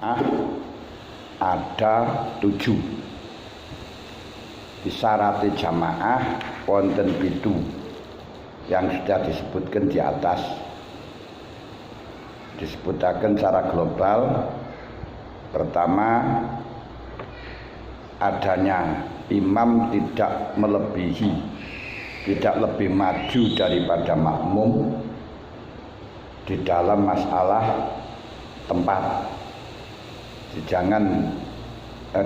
jamaah ada 7. Disyarat jamaah wonten 7 yang sudah disebutkan di atas. Disebutkan secara global. Pertama, adanya imam tidak melebihi, tidak lebih maju daripada makmum di dalam masalah tempat. Jangan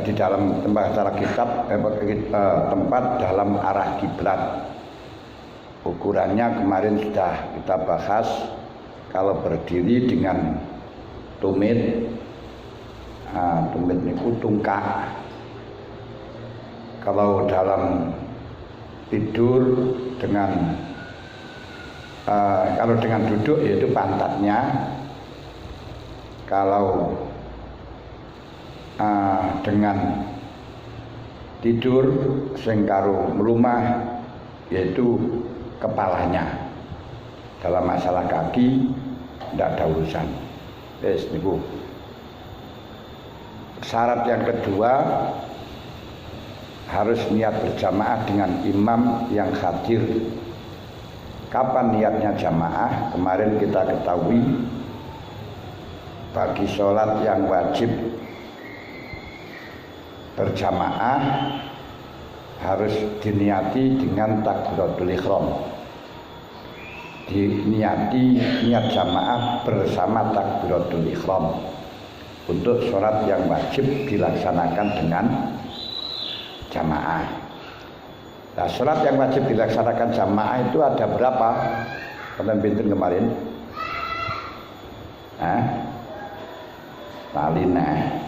di dalam tempat secara kitab tempat dalam arah kiblat. Ukurannya kemarin sudah kita bahas. Kalau berdiri dengan tumit, tumit niku tungkak. Kalau dalam tidur dengan kalau dengan duduk yaitu pantatnya. Kalau dengan tidur sing karo mlumah yaitu kepalanya. Dalam masalah kaki tidak ada urusan. Wis niku. Syarat yang kedua, harus niat berjamaah dengan imam yang hadir. Kapan niatnya jamaah? Kemarin kita ketahui bagi sholat yang wajib berjamaah harus diniati dengan takbiratul ihram. Diniati niat jamaah bersama takbiratul ihram. Untuk sholat yang wajib dilaksanakan dengan jamaah. Nah, sholat yang wajib dilaksanakan jamaah itu ada berapa? Kalian pinten kemarin? Talina.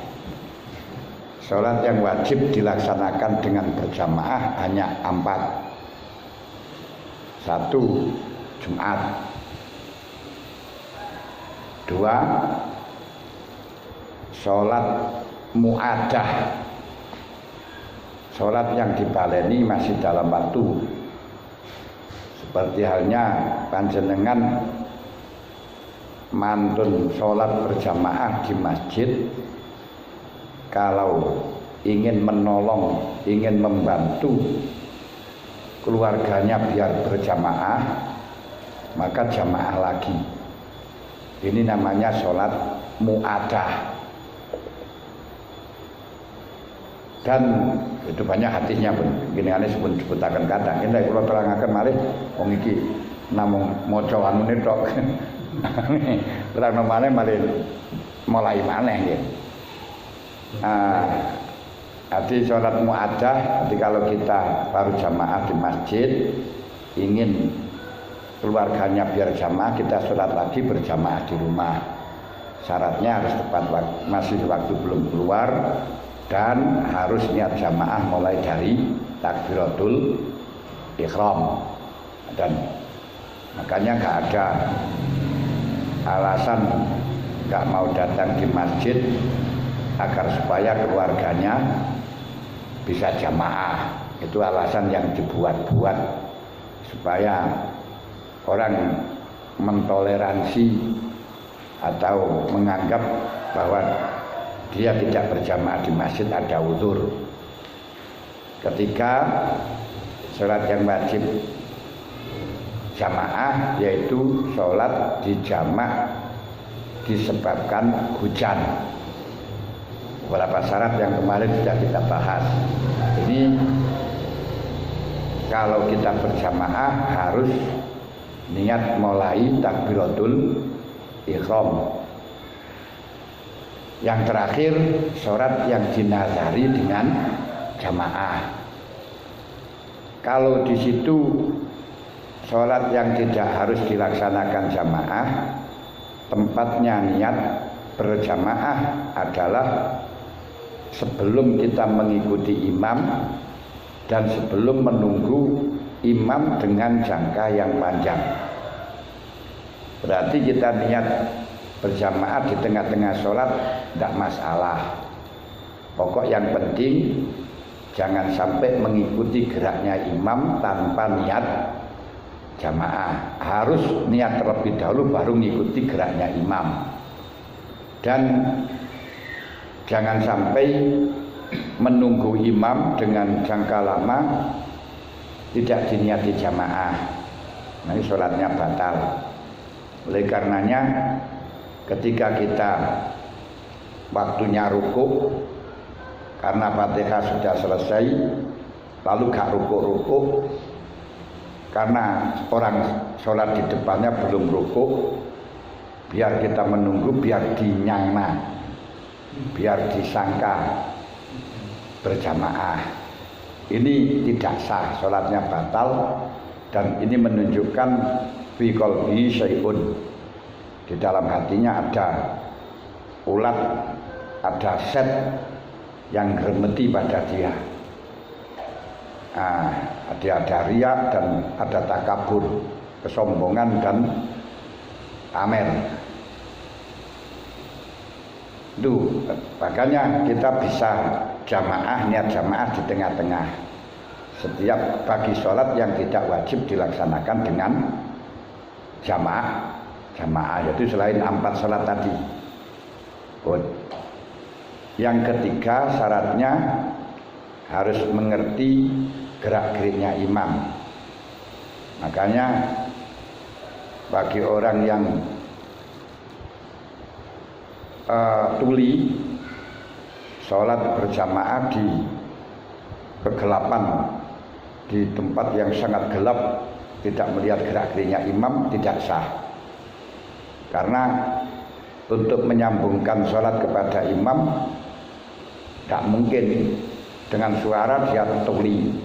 Sholat yang wajib dilaksanakan dengan berjamaah hanya 4. 1. Jumat. 2. Sholat mu'adah. Sholat yang dibaleni masih dalam waktu. Seperti halnya panjenengan mantun sholat berjamaah di masjid. Kalau ingin menolong, ingin membantu keluarganya biar berjamaah, maka jamaah lagi. Ini namanya sholat mu'adah. Dan itu banyak hatinya pun. Gini aneh sebutakan kadang. Ini kalau terangakan malih, wong iki namung moco anu tok. Terang nomane malih mulai maneh nggih. Hati sholat mu'adah. Jadi kalau kita baru jamaah di masjid, ingin keluarganya biar jamaah, kita sholat lagi berjamaah di rumah. Syaratnya harus tepat waktu, masih waktu belum keluar, dan harus niat jamaah mulai dari takbiratul ihram. Dan makanya nggak ada alasan nggak mau datang di masjid agar supaya keluarganya bisa jamaah. Itu alasan yang dibuat-buat supaya orang mentoleransi atau menganggap bahwa dia tidak berjamaah di masjid ada uzur. Ketika sholat yang wajib jamaah yaitu sholat di jamak disebabkan hujan. Beberapa syarat yang kemarin sudah kita bahas. Ini kalau kita berjamaah harus niat mulai takbiratul ihram. Yang terakhir, sholat yang dinazari dengan jamaah. Kalau di situ sholat yang tidak harus dilaksanakan jamaah, tempatnya niat berjamaah adalah sebelum kita mengikuti imam dan sebelum menunggu imam dengan jangka yang panjang. Berarti kita niat berjamaah di tengah-tengah sholat tidak masalah. Pokok yang penting jangan sampai mengikuti geraknya imam tanpa niat jamaah. Harus niat terlebih dahulu baru mengikuti geraknya imam. Dan Jangan sampai menunggu imam dengan jangka lama tidak diniati jamaah, nanti sholatnya batal. Oleh karenanya ketika kita waktunya rukuk karena Fatihah sudah selesai lalu gak rukuk karena orang sholat di depannya belum rukuk, biar kita menunggu, biar dinyangna, biar disangka berjamaah. Ini tidak sah, sholatnya batal. Dan ini menunjukkan fi qalbi syai'un, di dalam hatinya ada ulat, ada set yang gremeti pada dia. Ada riya dan ada takabur, kesombongan dan pamer. Itu makanya kita bisa jamaah, niat jamaah di tengah-tengah. Setiap bagi sholat yang tidak wajib dilaksanakan dengan jamaah, yaitu selain 4 sholat tadi. Yang ketiga syaratnya harus mengerti gerak-geriknya imam. Makanya bagi orang yang tuli sholat berjamaah di kegelapan, di tempat yang sangat gelap, tidak melihat gerak-geriknya imam, tidak sah. Karena untuk menyambungkan sholat kepada imam tidak mungkin dengan suara dia tuli.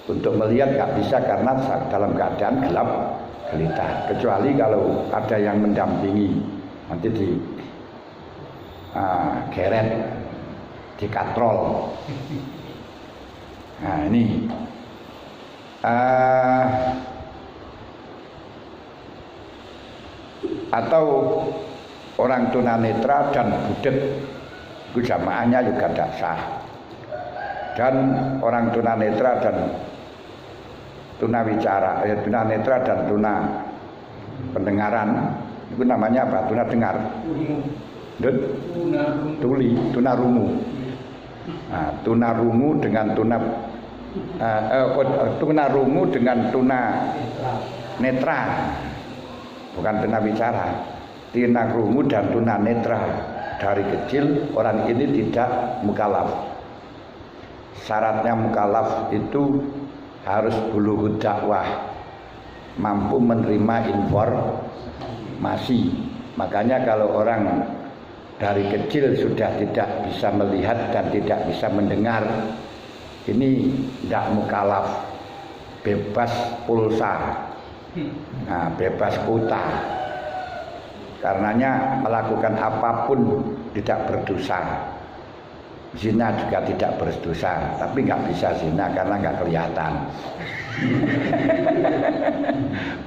Untuk melihat tidak bisa karena dalam keadaan gelap gelita. Kecuali kalau ada yang mendampingi, nanti di geret, dikatrol. Nah ini atau orang tunanetra dan budek, itu jamaahnya juga tidak sah. Dan orang tunanetra dan tunawicara, tunanetra dan tuna pendengaran, itu namanya apa? Tuna dengar, tuli, tunarungu. Nah, tunarungu dengan tunarungu dengan tuna netra, bukan tunawicara. Tunarungu dan tuna netra. Dari kecil orang ini tidak mukallaf. Syaratnya mukallaf itu harus bulughud dakwah, mampu menerima informasi. Makanya kalau orang dari kecil sudah tidak bisa melihat dan tidak bisa mendengar, ini tidak mukallaf, bebas pulsa, bebas kuota. Karenanya melakukan apapun tidak berdosa. Zina juga tidak berdosa, tapi nggak bisa zina karena nggak kelihatan.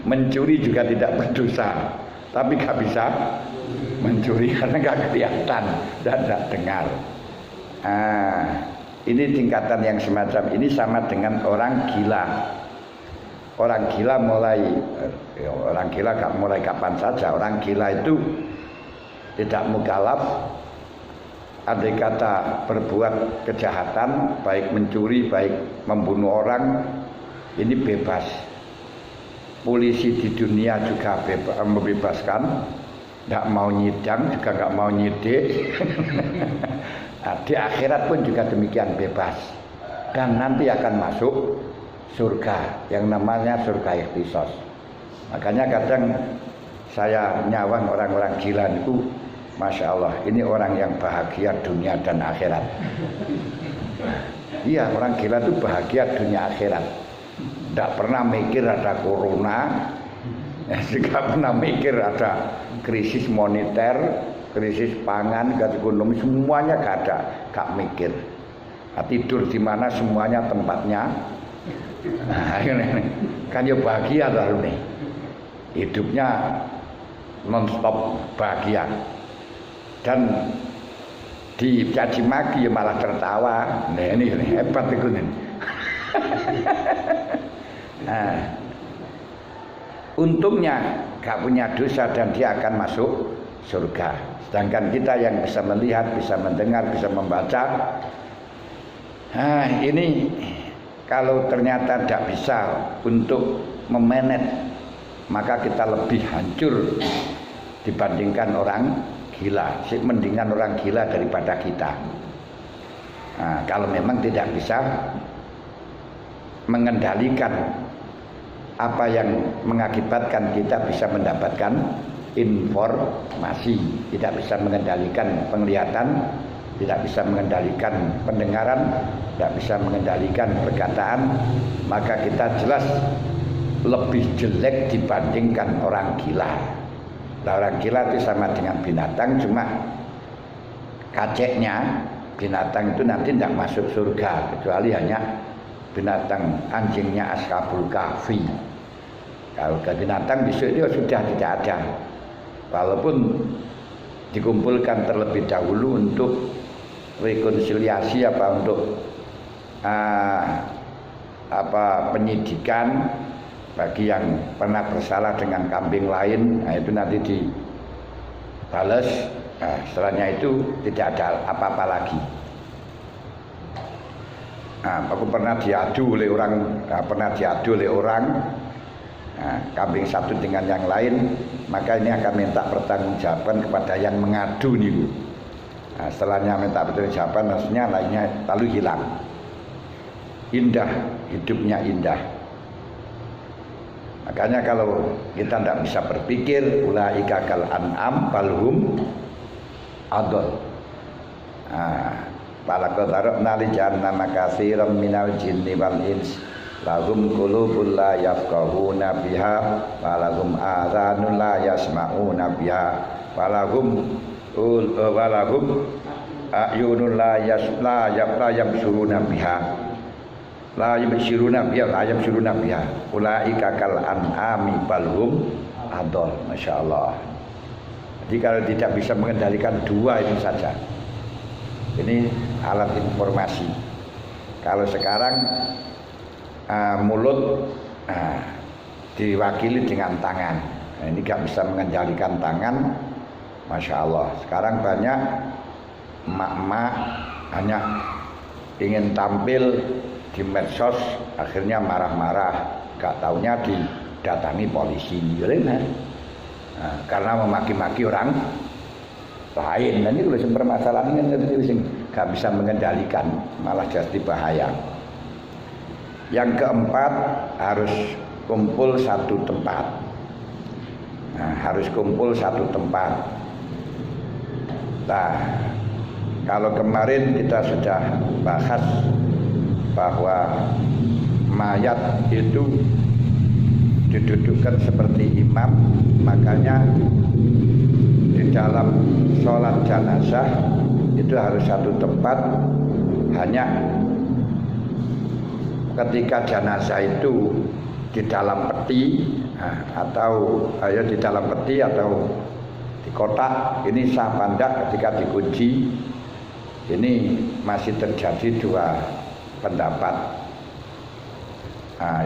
Mencuri juga tidak berdosa, tapi nggak bisa mencuri karena nggak kelihatan dan nggak dengar. Ini tingkatan yang semacam ini sama dengan orang gila. Orang gila gak mulai kapan saja. Orang gila itu tidak mukallaf. Andai kata berbuat kejahatan, baik mencuri, baik membunuh orang, ini bebas. Polisi di dunia juga membebaskan, tidak mau nyidang juga nggak mau nyidik. Nah, di akhirat pun juga demikian, bebas. Dan nanti akan masuk surga yang namanya surga ikhtisos. Makanya kadang saya nyawang orang-orang gila itu, Masya Allah, ini orang yang bahagia dunia dan akhirat. Iya, orang gila itu bahagia dunia akhirat. Tidak pernah mikir ada corona, tidak pernah mikir ada krisis moneter, krisis pangan, ekonomi, semuanya gak ada, gak mikir. Nah, tidur di mana semuanya tempatnya. Nah, ini kan ya bahagia lalu nih. Hidupnya non-stop bahagia. Dan dicaci maki ya malah tertawa. Nah, ini hebat itu nih. Nah, untungnya gak punya dosa dan dia akan masuk surga. Sedangkan kita yang bisa melihat, bisa mendengar, bisa membaca, ini kalau ternyata tidak bisa untuk memanage, maka kita lebih hancur dibandingkan orang gila. Mendingan orang gila daripada kita. Kalau memang tidak bisa mengendalikan apa yang mengakibatkan kita bisa mendapatkan informasi, tidak bisa mengendalikan penglihatan, tidak bisa mengendalikan pendengaran, tidak bisa mengendalikan perkataan, maka kita jelas lebih jelek dibandingkan orang gila. Orang gila itu sama dengan binatang, cuma kaceknya binatang itu nanti tidak masuk surga, kecuali hanya binatang anjingnya Ashabul Kahfi. Kalau ke binatang besok itu sudah tidak ada, walaupun dikumpulkan terlebih dahulu untuk rekonsiliasi untuk penyidikan bagi yang pernah bersalah dengan kambing lain. Itu nanti dibalas. Setelahnya itu tidak ada apa-apa lagi. Aku pernah diadu oleh orang, kambing satu dengan yang lain, maka ini akan minta pertanggungjawaban kepada yang mengadu nih. Setelahnya minta pertanggungjawaban, maksudnya lainnya lalu hilang. Indah, hidupnya indah. Makanya kalau kita tidak bisa berpikir, ulaika kal an'am balhum adol. Walaqad zara'na li jahannama katsiran minal jinni wal ins lahum qulubun la yafqahuna biha wa lahum adzanun la yasma'una biha wa lahum a'yunun la yabsuruna biha la yabsuruna biha ulaika kal an'ami balhum adol. Masya Allah. Jadi kalau tidak bisa mengendalikan dua itu saja, ini alat informasi. Kalau sekarang mulut diwakili dengan tangan. Ini gak bisa mengendalikan tangan. Masya Allah. Sekarang banyak emak-emak hanya ingin tampil di medsos, akhirnya marah-marah. Gak taunya didatangi polisi. Karena memaki-maki orang lain. Dan ini kalau permasalahan ini gak bisa mengendalikan, malah jadi bahaya. Yang keempat, harus kumpul satu tempat. Harus kumpul satu tempat. Nah, kalau kemarin kita sudah bahas bahwa mayat itu didudukkan seperti imam, makanya di dalam sholat jenazah itu harus satu tempat. Hanya ketika jenazah itu di dalam peti atau di dalam peti atau di kotak, ini sah pandak ketika dikunci. Ini masih terjadi dua pendapat.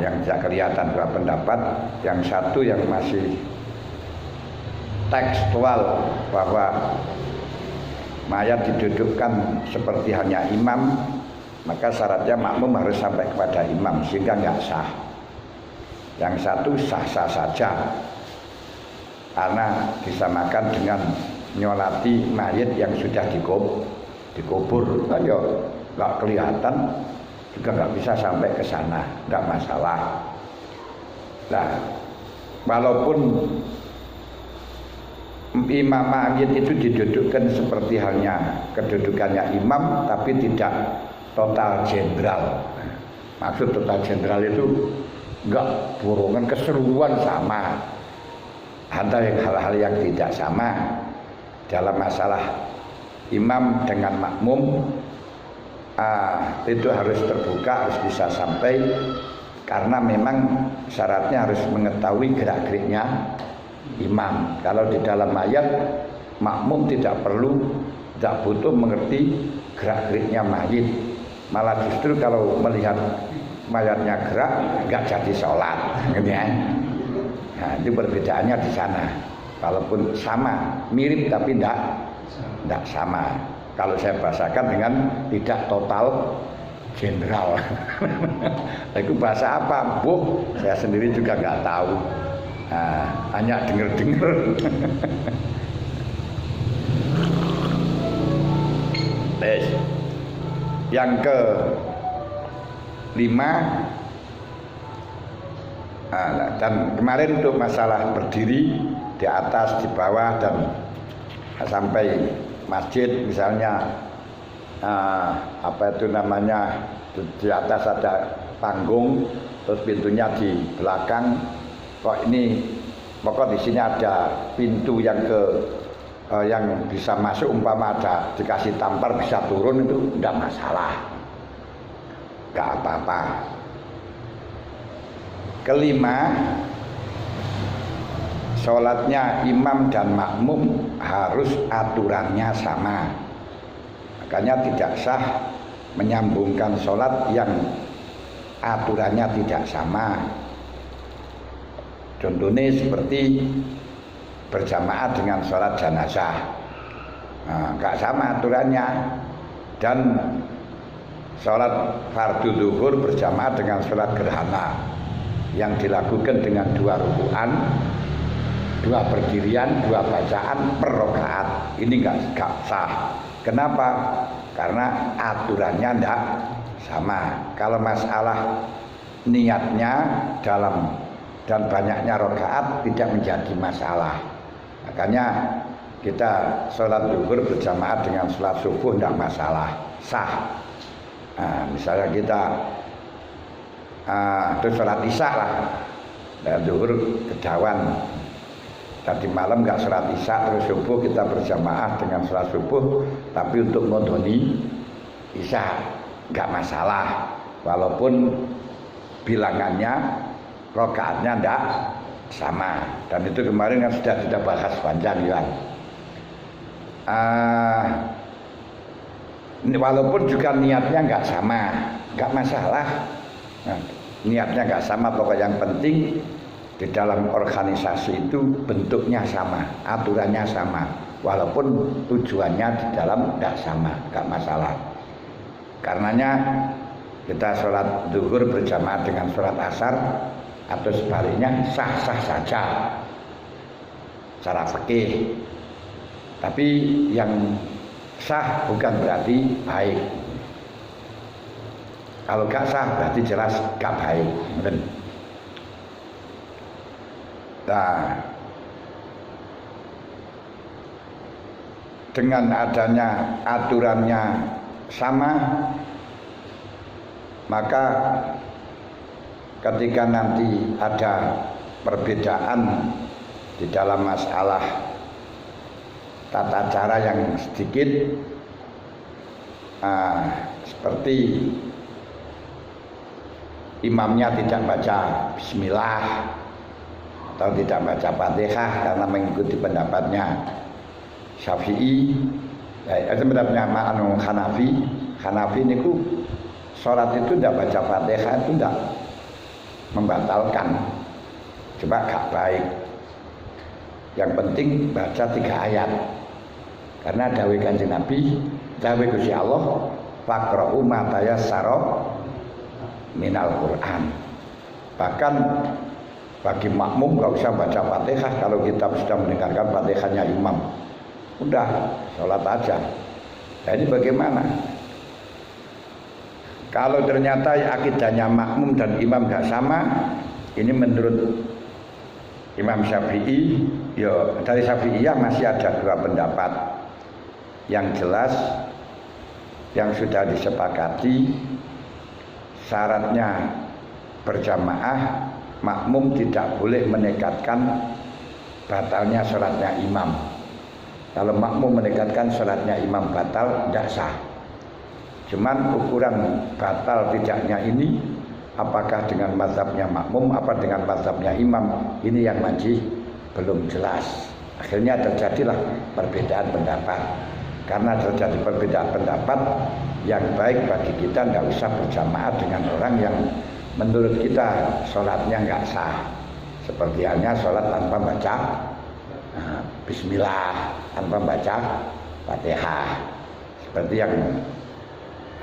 Yang tidak kelihatan dua pendapat. Yang satu yang masih tekstual bahwa mayat didudukkan seperti hanya imam, maka syaratnya makmum harus sampai kepada imam sehingga nggak sah. Yang satu sah-sah saja karena disamakan dengan nyolati mayat yang sudah dikubur. Ayo nggak kelihatan juga nggak bisa sampai ke sana, nggak masalah. Nah, walaupun imam mayit itu didudukkan seperti halnya kedudukannya imam, tapi tidak total jenderal. Maksud total jenderal itu enggak borongan, keseluruhan sama. Ada hal-hal yang tidak sama dalam masalah imam dengan makmum. Itu harus terbuka, harus bisa sampai, karena memang syaratnya harus mengetahui gerak-geriknya imam. Kalau di dalam mayat, makmum tidak butuh mengerti gerak-geriknya mayit. Malah justru kalau melihat mayatnya gerak, nggak jadi sholat, gitu ya. Nah, itu perbedaannya di sana. walaupun sama, mirip tapi tidak sama. Kalau saya bahasakan dengan tidak total jenderal. Itu bahasa apa? Saya sendiri juga nggak tahu. Nah, hanya dengar-dengar. Yang ke-5, dan kemarin untuk masalah berdiri di atas, di bawah, dan sampai masjid misalnya apa itu namanya, di atas ada panggung, terus pintunya di belakang. Kok ini pokok di sini ada pintu yang yang bisa masuk, umpama ada dikasih tampar bisa turun, itu tidak masalah, nggak apa-apa. ke-5, sholatnya imam dan makmum harus aturannya sama. Makanya tidak sah menyambungkan sholat yang aturannya tidak sama. Contohnya seperti berjamaah dengan sholat jenazah, nggak sama aturannya. Dan sholat fardu zuhur berjamaah dengan sholat gerhana yang dilakukan dengan 2 ruku'an, 2 berdirian, 2 bacaan per rakaat. Ini nggak sah. Kenapa? Karena aturannya tidak sama. Kalau masalah niatnya dalam dan banyaknya rakaat tidak menjadi masalah. Makanya kita sholat zuhur berjamaah dengan sholat subuh tidak masalah, sah. Nah, misalnya kita terus sholat isya lah, dan zuhur kedawan, tadi malam nggak sholat isya, terus subuh kita berjamaah dengan sholat subuh, tapi untuk ngodoni isya nggak masalah, walaupun bilangannya rakaatnya ndak sama. Dan itu kemarin kan sudah kita bahas panjang ya. Walaupun juga niatnya nggak sama, nggak masalah. Nah, niatnya nggak sama, pokoknya yang penting di dalam organisasi itu bentuknya sama, aturannya sama, walaupun tujuannya di dalam nggak sama, nggak masalah. Karenanya kita sholat zuhur berjamaah dengan sholat asar atau sebaliknya sah-sah saja secara fikih. Tapi yang sah bukan berarti baik. Kalau gak sah berarti jelas gak baik. Nah, dengan adanya aturannya sama, maka ketika nanti ada perbedaan di dalam masalah tata cara yang sedikit, seperti imamnya tidak baca bismillah atau tidak baca Fatihah karena mengikuti pendapatnya Syafi'i, itu pendapatnya Hanafi niku sholat itu tidak baca Fatihah itu tidak membatalkan, coba gak baik. Yang penting baca 3 ayat, karena dawuh Kanjeng Nabi, dawuh Gusti Allah, faqra'u ma tayassara minal Quran. Bahkan bagi makmum gak usah baca Fatihah kalau kita sudah mendengarkan Fatihahnya imam, udah sholat aja. Nah, ini bagaimana kalau ternyata akidahnya makmum dan imam gak sama? Ini menurut Imam Syafi'i, ya dari Syafi'iyah masih ada 2 pendapat. Yang jelas yang sudah disepakati, syaratnya berjamaah, makmum tidak boleh menekatkan batalnya sholatnya imam. Kalau makmum menekatkan sholatnya imam batal, tidak sah. Cuman ukuran batal tidaknya ini, apakah dengan mazhabnya makmum, apa dengan mazhabnya imam, ini yang masih belum jelas. Akhirnya terjadilah perbedaan pendapat. Karena terjadi perbedaan pendapat, yang baik bagi kita tidak usah berjamaah dengan orang yang menurut kita sholatnya nggak sah. Seperti halnya sholat tanpa baca bismillah tanpa baca Fatihah. Seperti yang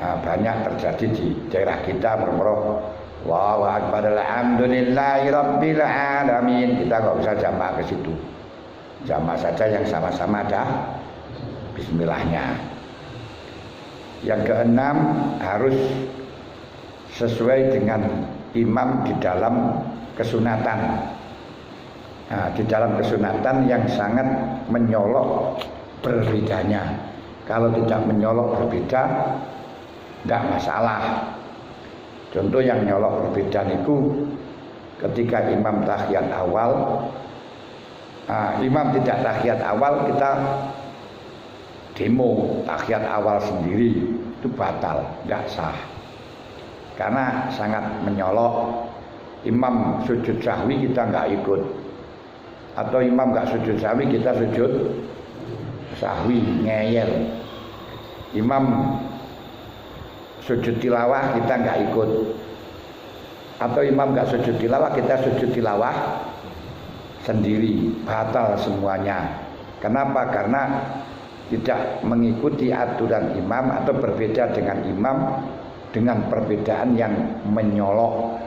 banyak terjadi di daerah kita, meremroh Allahu akbar alhamdulillahi rabbil alamin. Kita nggak usah jamaah ke situ. Jamaah saja yang sama-sama ada bismillahnya. Yang keenam, harus sesuai dengan imam di dalam kesunatan. Nah, di dalam kesunatan yang sangat menyolok berbedanya. Kalau tidak menyolok berbeda, tidak masalah. Contoh yang nyolok perbedaan itu ketika imam tahiyat awal, imam tidak tahiyat awal, kita demo tahiyat awal sendiri, itu batal, tidak sah. Karena sangat menyolok. Imam sujud sahwi kita nggak ikut, atau imam nggak sujud sahwi kita sujud sahwi, ngeyel. Imam sujud tilawah kita nggak ikut, atau imam nggak sujud tilawah kita sujud tilawah sendiri, batal semuanya. Kenapa? Karena tidak mengikuti aturan imam atau berbeda dengan imam dengan perbedaan yang menyolok.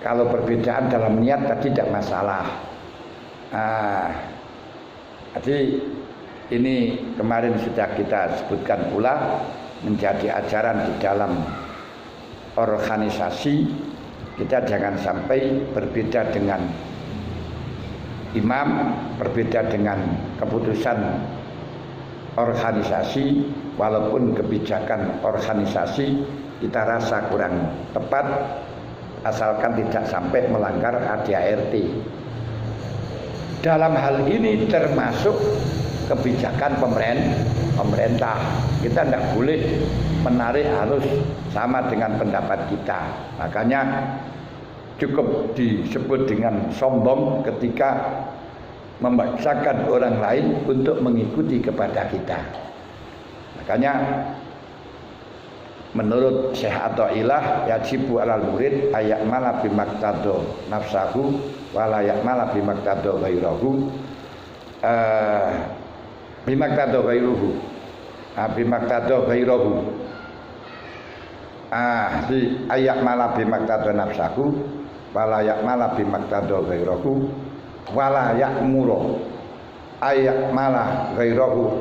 Kalau perbedaan dalam niat tadi tidak masalah. Jadi ini kemarin sudah kita sebutkan pula, menjadi ajaran di dalam organisasi. Kita jangan sampai berbeda dengan imam, berbeda dengan keputusan organisasi, walaupun kebijakan organisasi kita rasa kurang tepat, asalkan tidak sampai melanggar ADART. Dalam hal ini termasuk kebijakan pemerintah. Kita tidak boleh menarik harus sama dengan pendapat kita. Makanya cukup disebut dengan sombong ketika memaksakan orang lain untuk mengikuti kepada kita. Makanya menurut Syekh Athaillah, yajibu alal murid ayakmala bimaktado nafsahu wala yakmala bimaktado ghairahu. Bimaktado ghairuhu, bimaktado ghairuhu. Di ayak malah bimaktado nafsahu, wala yak malah bimaktado ghairuhu, wala yak muro ayak malah ghairuhu,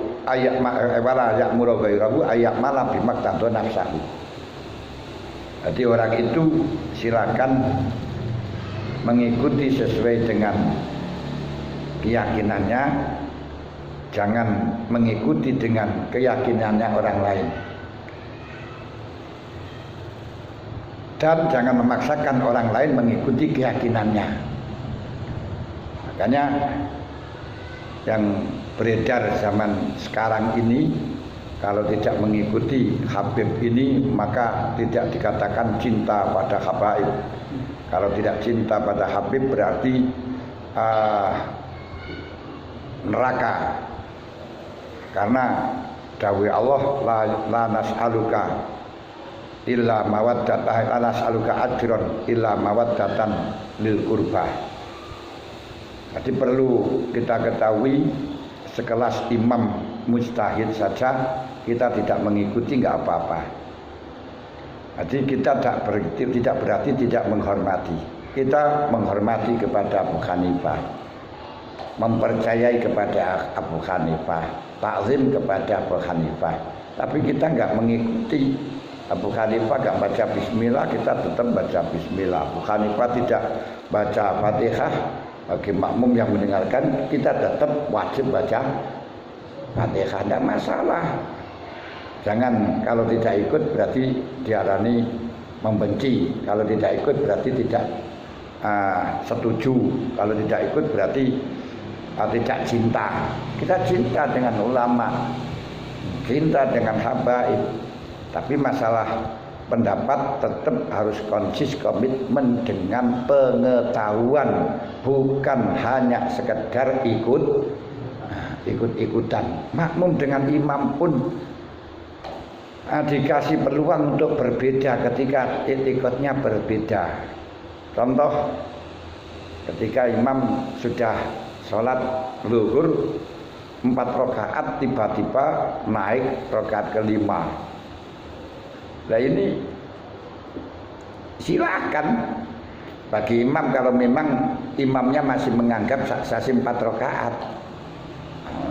wala yak muro ghairuhu, ayak malah bimaktado nafsahu. Jadi orang itu silakan mengikuti sesuai dengan keyakinannya, jangan mengikuti dengan keyakinannya orang lain, dan jangan memaksakan orang lain mengikuti keyakinannya. Makanya yang beredar zaman sekarang ini, kalau tidak mengikuti Habib ini maka tidak dikatakan cinta pada habaib. Kalau tidak cinta pada Habib berarti neraka. Karena dawai Allah la nas'aluka illa mawaddatan, la nas'aluka ajran illa mawaddatan lil qurbah. Jadi perlu kita ketahui, sekelas imam mujtahid saja kita tidak mengikuti nggak apa-apa. Jadi kita tidak berarti tidak menghormati. Kita menghormati kepada Abu Hanifah, mempercayai kepada Abu Hanifah, takzim kepada Abu Hanifah. Tapi kita nggak mengikuti Abu Hanifah, nggak baca bismillah, kita tetap baca bismillah. Abu Hanifah tidak baca Fatihah, bagi makmum yang mendengarkan kita tetap wajib baca Fatihah, tidak masalah. Jangan kalau tidak ikut berarti diarani membenci, kalau tidak ikut berarti tidak setuju, kalau tidak ikut berarti tidak cinta. Kita cinta dengan ulama, cinta dengan habaib, tapi masalah pendapat tetap harus konsis, komitmen dengan pengetahuan, bukan hanya sekedar ikut-ikutan. Makmum dengan imam pun dikasih peluang untuk berbeda ketika etikotnya berbeda. Contoh, ketika imam sudah sholat zuhur 4 rakaat tiba-tiba naik rakaat kelima. Nah ini silakan bagi imam kalau memang imamnya masih menganggap sasi 4 rakaat.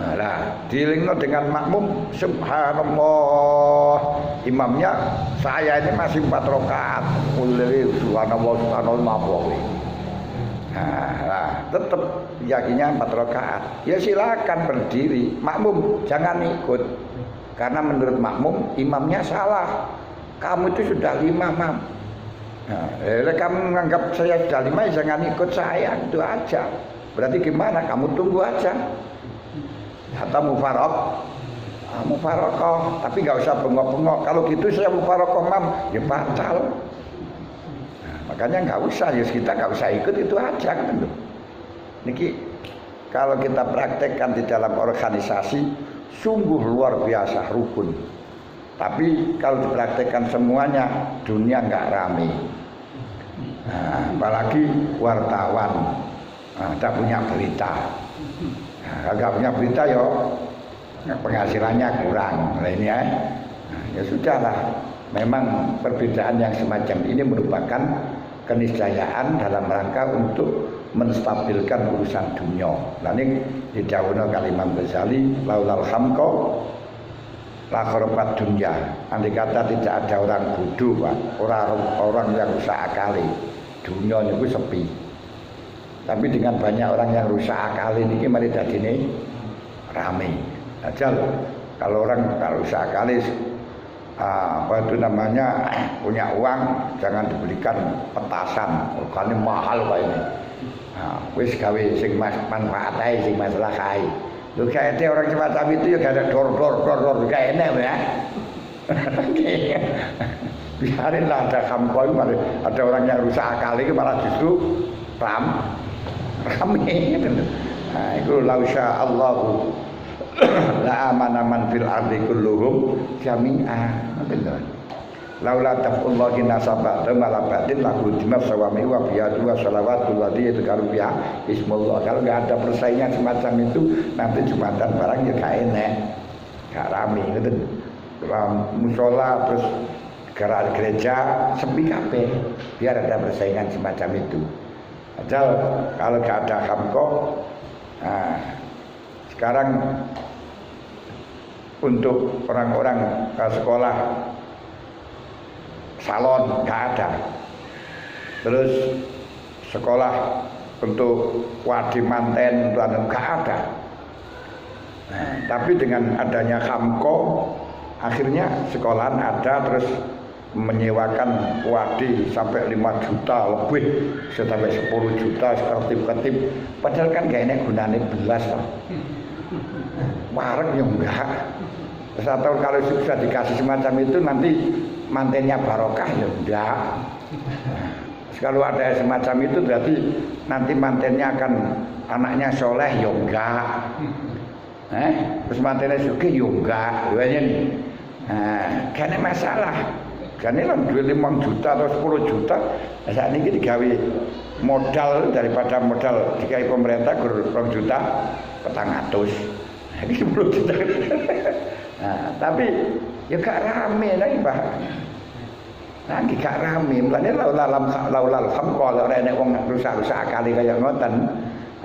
Nah, dilingno dengan makmum, subhanallah, imamnya saya ini masih 4 rakaat. Mulai subhanallah subhanallah. Nah, tetap yakinnya 4 rakaat. Ya silakan berdiri, makmum jangan ikut. Karena menurut makmum imamnya salah. Kamu itu sudah 5, Mam. Nah, kamu menganggap saya sudah 5, ya jangan ikut saya, itu aja. Berarti gimana? Kamu tunggu aja. Atau mufarokoh, tapi nggak usah bengok-bengok. Kalau gitu saya mufarokoh, Mam, ya batal. Nah, makanya nggak usah, ya kita nggak usah ikut, itu aja kan. Niki kalau kita praktekkan di dalam organisasi sungguh luar biasa rukun. Tapi kalau dipraktekkan semuanya dunia nggak rame. Nah, apalagi wartawan, tak punya berita. Agak punya berita yo, penghasilannya kurang. Nah ini ya sudahlah. Memang perbedaan yang semacam ini merupakan keniscayaan dalam rangka untuk menstabilkan urusan dunia. Nah ini didhawuhna kali Imam Ghazali, laulal hamqa la kharabat dunya. Andai kata tidak ada orang bodoh, Pak, orang yang rusak akali, dunia niku sepi. Tapi dengan banyak orang yang rusak akal ini mari dadine rame. Ajal kalau orang kalau rusak akal apa itu namanya punya uang jangan dibelikan petasan, kan mahal Pak ini. Nah, wis gawe sing manfaat ae sing masalah kae. Lho kae orang semacam itu ya gak ada dor kayak enak ya. Biarinlah ada kampung, ada orang yang rusak akal itu malah justru kami nah itu lausya Allahu la amana man fil ardi kulluhum jami'an bener laula taqullahi nasaba malabatin lahu dimas sawami wa biyadu wa salawatul ladhi yadkaru biha ismullah. Kalau enggak ada persaingan semacam itu nanti jumatan barang ya gak enak gak rame gitu. Musola terus gereja sepi kabeh biar ada persaingan semacam itu. Padahal kalau gak ada hamko, nah, sekarang untuk orang-orang ke sekolah salon gak ada. Terus sekolah untuk wadi manten gak ada. Nah, tapi dengan adanya hamko, akhirnya sekolahan ada terus menyewakan wadi sampai 5 juta lebih sampai 10 juta ketip-ketip padahal kan gak enak gunanya belas lah warung ya enggak. Terus atau kalau bisa dikasih semacam itu nanti mantennya barokah ya enggak. Kalau ada semacam itu berarti nanti mantennya akan anaknya soleh ya enggak. Terus mantennya suki ya enggak. Duanya nih gak ada masalah. Karena lah duit 5 juta atau 10 juta saat ini digawe modal daripada modal digawe pemerintah 2 juta 400 ini 10 juta nah, tapi ya gak rame lagi Pak nanti gak rame mulanya laulal hamqa ora enek wong rusak-rusak akali kaya ngoten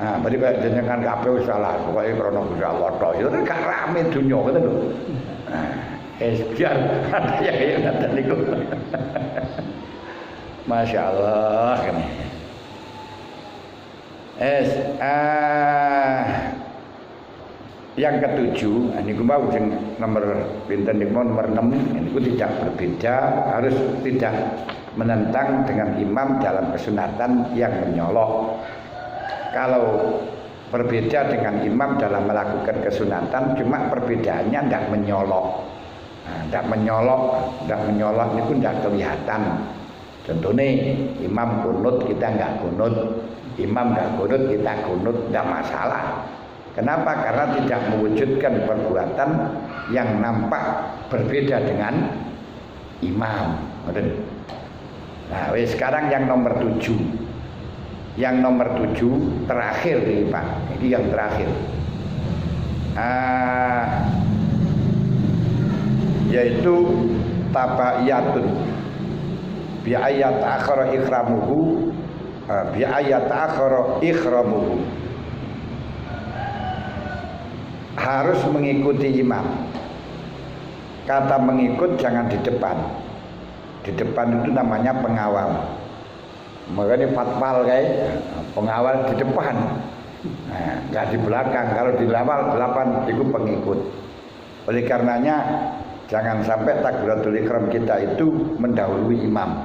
nah bari kaya jenengan kabeh salah pokoke krana Gusti Allah tok ya gak rame dunya ngoten lho biar ada yang ada niku. Masya Allah kan. Yang ketujuh, ini mau nomor pinten niku nomor 6 niku tidak berbeda, harus tidak menentang dengan imam dalam kesunatan yang menyolok. Kalau berbeda dengan imam dalam melakukan kesunatan, cuma perbedaannya tidak menyolok. Tidak menyolok ini pun tidak kelihatan. Contohnya imam kunut kita enggak kunut, imam enggak kunut kita kunut, tidak masalah. Kenapa? Karena tidak mewujudkan perbuatan yang nampak berbeda dengan imam. Nah, sekarang yang nomor 7 Yang nomor 7 terakhir nih Pak. Ini yang terakhir. Yaitu tabaiyatun bi ayat akhara ikramuhu bi ayat akhara ikramuhu. Harus mengikuti imam. Kata mengikut jangan di depan. Di depan itu namanya pengawal. Makanya fatwal kayak pengawal di depan. Nah, enggak di belakang. Kalau di belakang itu pengikut. Oleh karenanya jangan sampai takbiratul ihram kita itu mendahului imam.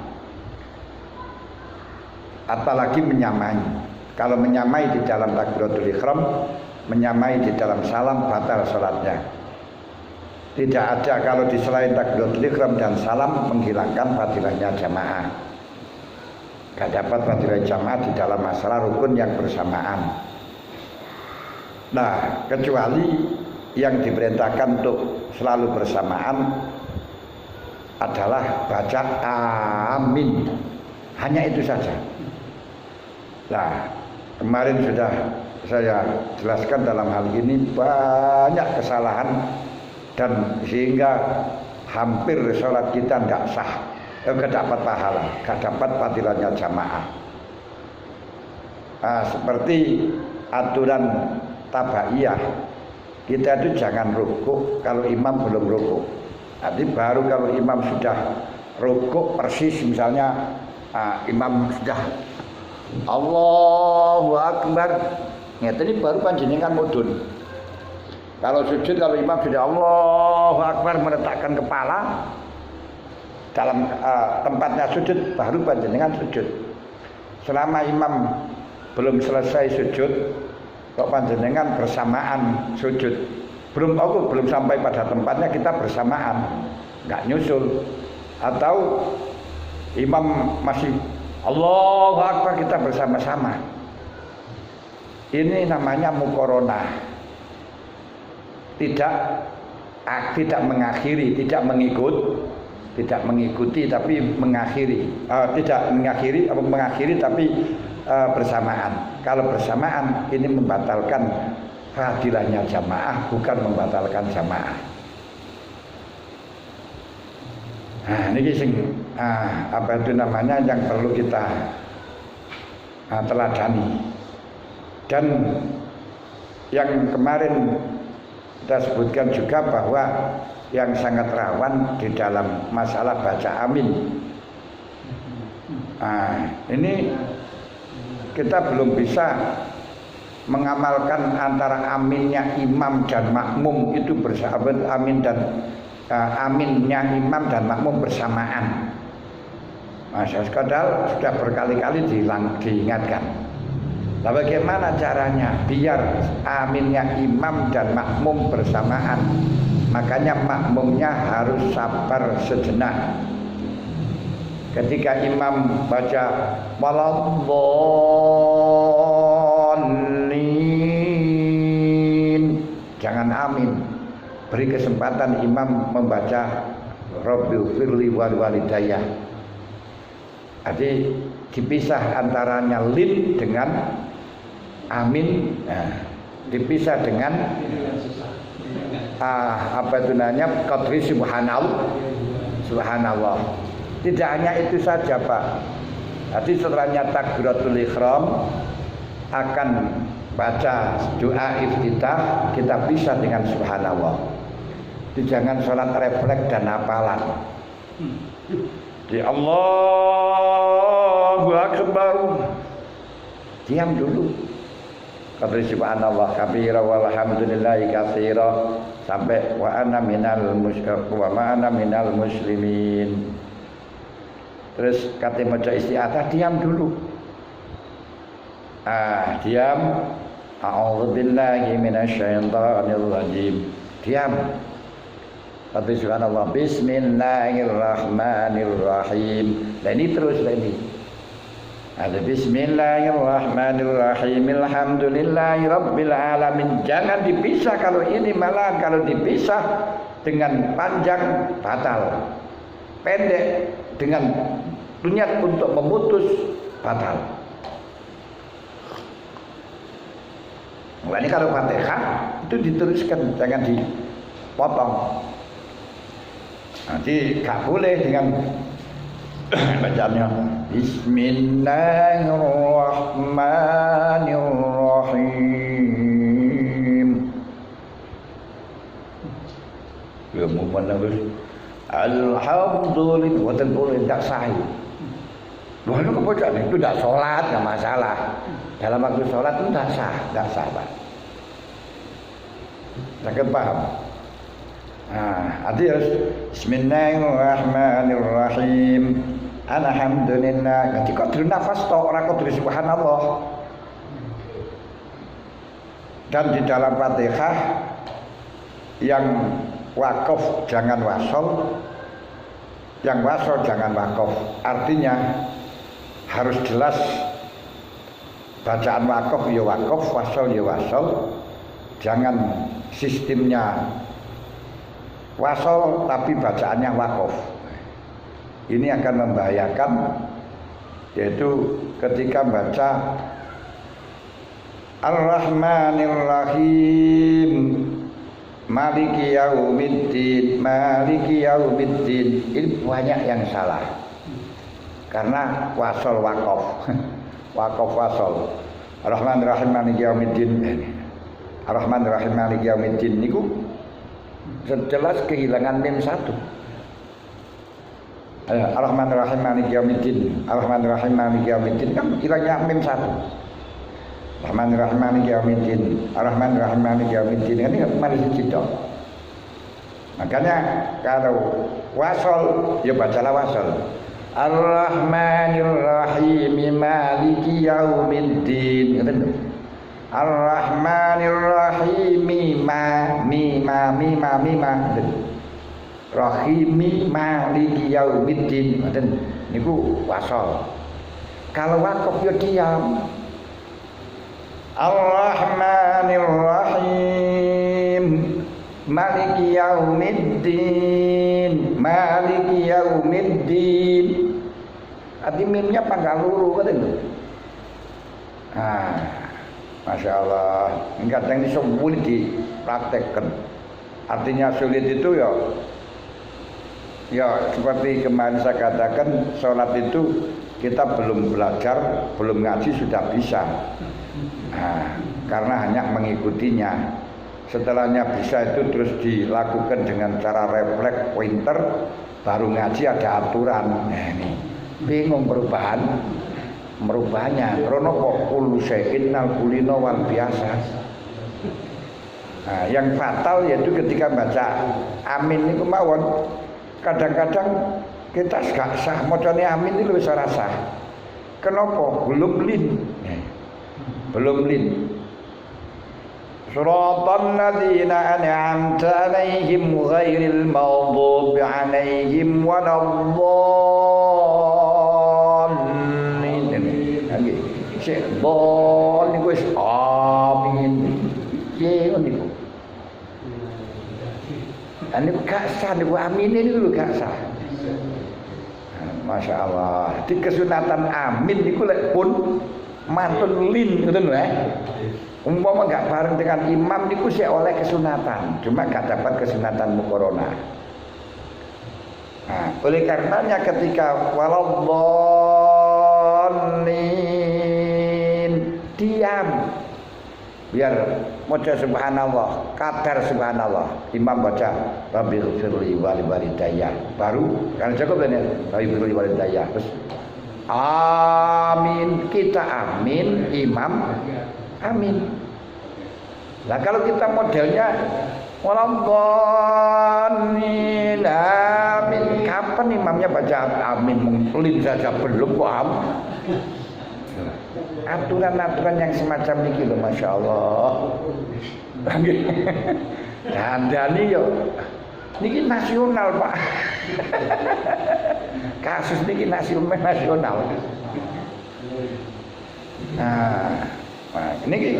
Apalagi menyamai. Kalau menyamai di dalam takbiratul ihram, menyamai di dalam salam, batal salatnya. Tidak ada kalau di selain takbiratul ihram dan salam menghilangkan fadilahnya jamaah. Gak dapat fadilah jamaah di dalam masalah rukun yang bersamaan. Nah, kecuali yang diperintahkan untuk selalu bersamaan adalah baca amin. Hanya itu saja. Nah, kemarin sudah saya jelaskan dalam hal ini banyak kesalahan dan sehingga hampir sholat kita tidak sah, tidak dapat pahala, tidak dapat fadilahnya jamaah. Nah, seperti aturan tabaiyah, kita itu jangan rukuk kalau imam belum rukuk. Nanti baru kalau imam sudah rukuk persis, misalnya imam sudah Allahu Akbar, ini baru panjenengan mudun. Kalau sujud, kalau imam sudah Allahu Akbar meletakkan kepala dalam tempatnya sujud, baru panjenengan sujud. Selama imam belum selesai sujud, kok panjenengan bersamaan sujud, belum sampai pada tempatnya kita bersamaan, nggak nyusul. Atau imam masih Allahu Akbar kita bersama-sama. Ini namanya muqaronah. Tidak mengakhiri, tidak mengikuti tapi mengakhiri. Mengakhiri tapi bersamaan. Kalau bersamaan ini membatalkan fadilahnya jamaah, bukan membatalkan jamaah. Nah, ini sing apa itu namanya yang perlu kita teladani. Dan yang kemarin kita sebutkan juga bahwa yang sangat rawan di dalam masalah baca amin. Ini kita belum bisa mengamalkan antara aminnya imam dan makmum itu bersahabat, aminnya imam dan makmum bersamaan. Saya sudah berkali-kali diingatkan. Nah, bagaimana caranya biar aminnya imam dan makmum bersamaan? Makanya makmumnya harus sabar sejenak. Ketika imam baca waladdallin, jangan amin. Beri kesempatan imam membaca Rabbighfirli wal walidayya. Jadi dipisah antaranya lin dengan amin. Dipisah dengan apa itu namanya qadri subhanallah. Tidak hanya itu saja Pak. Jadi setelahnya takbiratul ihram akan baca doa iftitah, kita bisa dengan subhanallah. Jangan sholat refleks dan hafalan. Di Allahu Akbar, diam dulu. Qadri subhanallah kabira walhamdulillahi katsira sampai wa ana minal muslimin. Terus kata maca isti'adzah, diam dulu. Diam. A'udzubillahi minasyaitonir rajim. Diam. Qadri subhanallah. Bismillahirrahmanirrahim. Dan ini terus ini. Ada bismillahirrahmanirrahim. Alhamdulillahi rabbil alamin. Jangan dipisah, kalau ini malah kalau dipisah dengan panjang batal. Pendek dengan niat untuk memutus batal. Nah, ini kalau Fatihah itu diteruskan, jangan dipotong. Nanti gak boleh dengan bacaannya Bismillahirrahmanirrahim. Ya mau menangis Alhamdulillah, buatan boleh tidak sahih. Loh, itu kebacaan itu tidak sholat, tidak masalah. Dalam waktu sholat itu tidak sah, Pak. Sakit paham? Nah, arti harus Bismillahirrahmanirrahim. Alhamdulillah. Nanti kok dulu nafas toh, orang kok dulu subhanallah. Dan di dalam Fatihah yang wakaf jangan wasol, yang wasol jangan wakaf. Artinya harus jelas bacaan wakaf ya wakaf, wasol ya wasol. Jangan sistemnya wasol tapi bacaannya wakaf. Ini akan membahayakan, yaitu ketika baca Ar-Rahmanir-Rahim Maliki Yaumiddin, Maliki Yaumiddin. Ini banyak yang salah karena wasol wakaf. Wakaf wasol. Ar-Rahmanir-Rahim Maliki Yaumiddin. Ar-Rahmanir-Rahim Maliki Yaumiddin niku jelas kehilangan mim satu. Ar-Rahmanir-Rahim Maliki Yaumiddin. Ar-Rahmanir-Rahim Maliki Yaumiddin kan hilangnya mim satu. Ar-Rahmanir-Rahim Maliki Yaumiddin. Ar-Rahmanir-Rahim Maliki Yaumiddin ini masih cedok. Makanya kalau wasol ya bacalah wasol. Ar-Rahmanir-Rahim Maliki Yaumiddin. Ngoten lho. Ar-Rahmanir-Rahim ma. Rahimi Maliki Yaumiddin. Ngoten niku wasol. Kalau wakaf ya diam. Ar-Rahmanir-Rahim Maliki Yaumiddin, Maliki Yaumiddin. Arti mimnya pangkal luru kan itu. Masya Allah. Kadang ini sulit dipraktekkan. Artinya sulit itu ya seperti kemarin saya katakan, sholat itu kita belum belajar, belum ngaji sudah bisa. Karena hanya mengikutinya. Setelahnya bisa itu terus dilakukan dengan cara refleks pointer, baru ngaji ada aturan. Ini bingung merubahnya. Karena kok kullu syai'in nal kulino wal biasa. Yang fatal yaitu ketika baca amin ini kemauan. Kadang-kadang kita gak sah, macane amin itu wis ora sah. Kenapa? Belum lin. Suratal ladzina an'amta 'alaihim ghairil maghdubi 'alaihim waladdallin. Nggih. Sik bol niku wis amin. Ye niku. Ane gak sah niku amin niku gak sah. Masya Allah. Di kesunatan amin niku lek pun mantun lin ngoten lho. Umpama enggak bareng dengan imam niku sik oleh kesunatan, cuma enggak dapat kesunatan mukorona. Oleh karenanya ketika waladdallin diam. Biar maca subhanallah, kadar subhanallah. Imam baca rabbighfirli wa li walidayya. Baru kan cukup bener. Rabbighfirli wa li walidayya. Terus amin, kita amin, imam amin. Nah kalau kita modelnya waladdallin amin, kapan imamnya baca amin? Mengkelin saja belum kok amin. Aturan-aturan yang semacam ini loh, Masya Allah. Dandani yo, niki nasional Pak. Kasus niki nasional. Nah, ini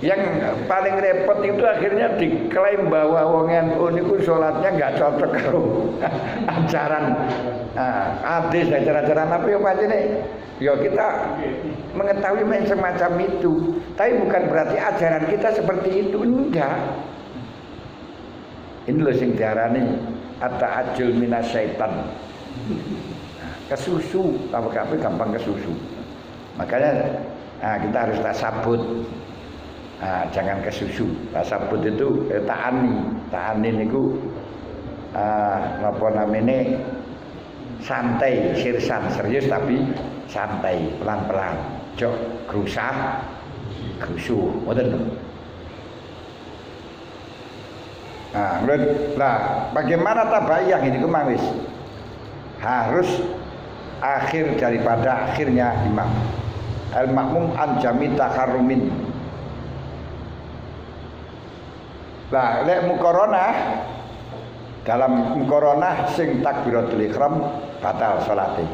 Yang paling repot itu akhirnya diklaim bahwa wong NU niku salatnya enggak cocok karo ajaran hadis ajaran-ajaran apa yang macamnya. Ya kita mengetahui semacam itu, tapi bukan berarti ajaran kita seperti itu, enggak. Ini loh sing diarani at-ta'ajjul minasyaitan. Kesusu, apa-apa gampang kesusu. Makanya kita harus tasabut. Jangan kesusu. Tasabut itu ta'ani niku apa namanya santai, sirsan, serius tapi santai, pelan-pelan. Jok gerusah, gerusu, ngoten. Nah, bagaimana tabayang ini kemawis? Harus akhir daripada akhirnya imam. Al-makmum an jami takharumin. Nah, lek mukoronah dalam mukoronah sing takbiratul ihram batal salate.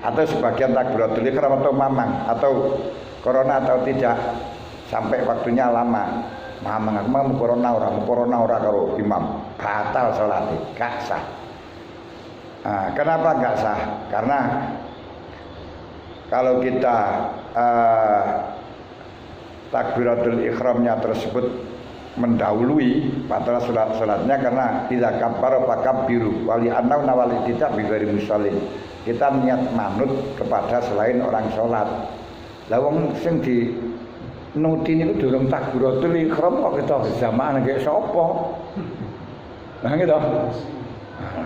Atau sebagian takbiratul ihram atau mamang atau korona atau tidak sampai waktunya lama. Mamang mukorona ora karo imam batal salate, gak sah. Kenapa gak sah? Karena kalau kita takbiratul ihramnya tersebut mendahului batal salatnya karena tidak kabar biru wali anau nawali tidak bigari musallin. Kita niat manut kepada selain orang salat. Lah wong sing di nuti niku durung takbiratul ihram kok kita berjamaah nggih sapa? Nah gitu.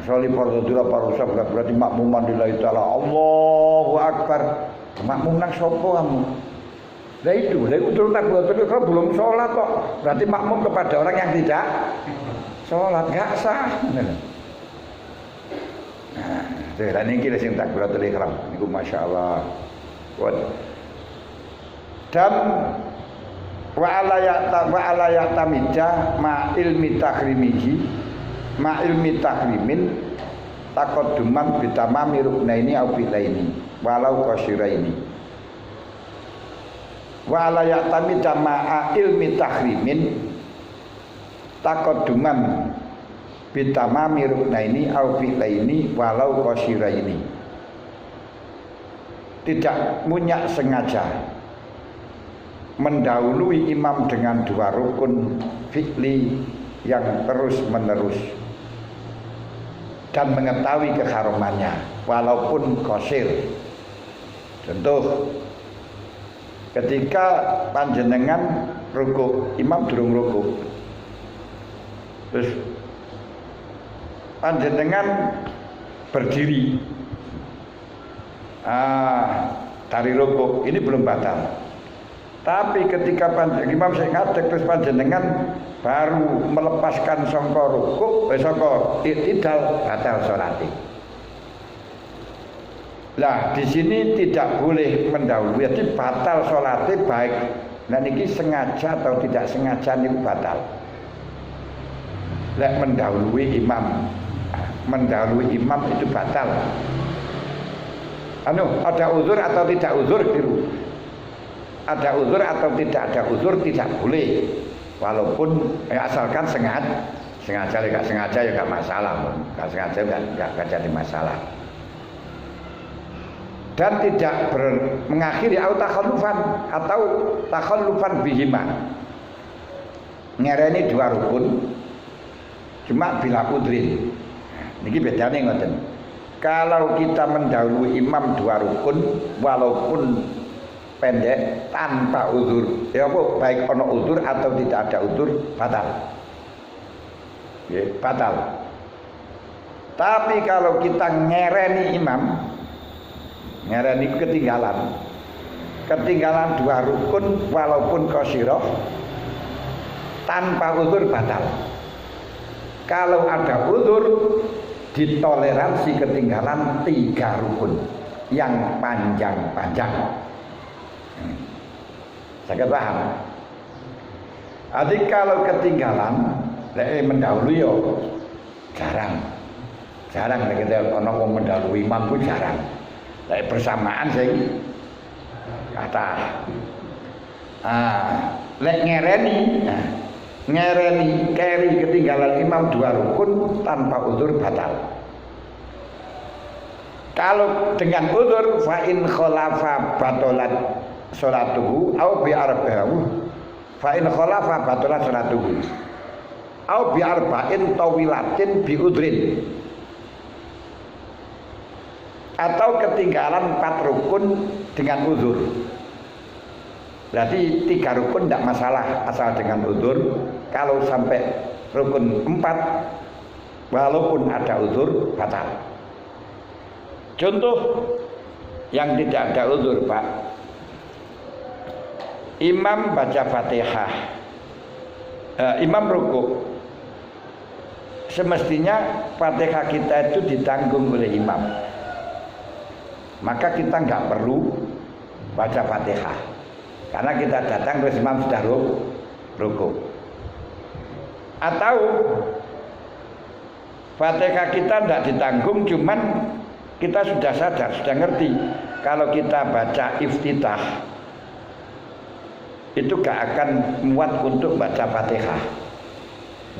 Sholli fardhu parusa berarti makmuman lillahi taala. Allahu akbar. Makmum nang sapa kamu? Lah itu durung takbiratul ihram belum salat kok. Berarti makmum kepada orang yang tidak salat, enggak sah. Nah, niki sing takbiratul ihram niku masyaallah. Dan wa ala ya'tamija ma ilmi tahrimimin taqadduman bitamami ruknaini au bilaini walau qasyiraini wa ala ya'tamija ma ilmi tahrimin taqadduman bitamami ruknaini au bilaini walau qasyiraini. Tidak punya sengaja mendahului imam dengan dua rukun fi'li yang terus menerus dan mengetahui keharumannya walaupun qasir. Contoh, ketika panjenengan ruku, imam durung ruku, terus panjenengan berdiri dari ruku, ini belum batal. Tapi ketika imam sing ngadeg terus panjenengan baru melepaskan sangka rukuk, sangka i'tidal, batal salate. Lah di sini tidak boleh mendahului, jadi batal salate baik. Nah niki sengaja atau tidak sengaja niku batal. Lek mendahului imam itu batal. Ada uzur atau tidak uzur keliru. Ada uzur atau tidak ada uzur tidak boleh, walaupun asalkan sengaja nggak sengaja ya nggak masalah, nggak sengaja nggak jadi masalah. Dan tidak mengakhiri atau takhallufan bihima, ngereni dua rukun cuma bila udrin. Niki bedane ngoten. Kalau kita mendahului imam dua rukun walaupun pendek tanpa uzur, ya apa baik ono uzur atau tidak ada uzur batal. Ya, batal. Tapi kalau kita ngereni imam, ngereni ketinggalan dua rukun walaupun qasirah tanpa uzur batal. Kalau ada uzur ditoleransi ketinggalan tiga rukun yang panjang-panjang. Saya paham. Jadi kalau ketinggalan, mendahului yo jarang kita ono wong mendahului imam ku jarang. Bersamaan sing kata. Lek ngereni keri ketinggalan imam 2 rukun tanpa uzur batal. Kalau dengan uzur fa in khalafa batalat sholatuhu au bi arba'in fa in khalafa batalat sholatuhu au bi arba'in tawilatin bi udrin, atau ketinggalan 4 rukun dengan uzur. Berarti 3 rukun tidak masalah asal dengan uzur. Kalau sampai rukun 4 walaupun ada uzur batal. Contoh yang tidak ada uzur, Pak. Imam baca Fatihah, imam rukuk. Semestinya Fatihah kita itu ditanggung oleh imam. Maka kita nggak perlu baca Fatihah, karena kita datang terus imam sudah rukuk. Atau Fatihah kita tidak ditanggung, cuman kita sudah sadar, sudah ngerti kalau kita baca iftitah itu gak akan muat untuk baca Fatihah.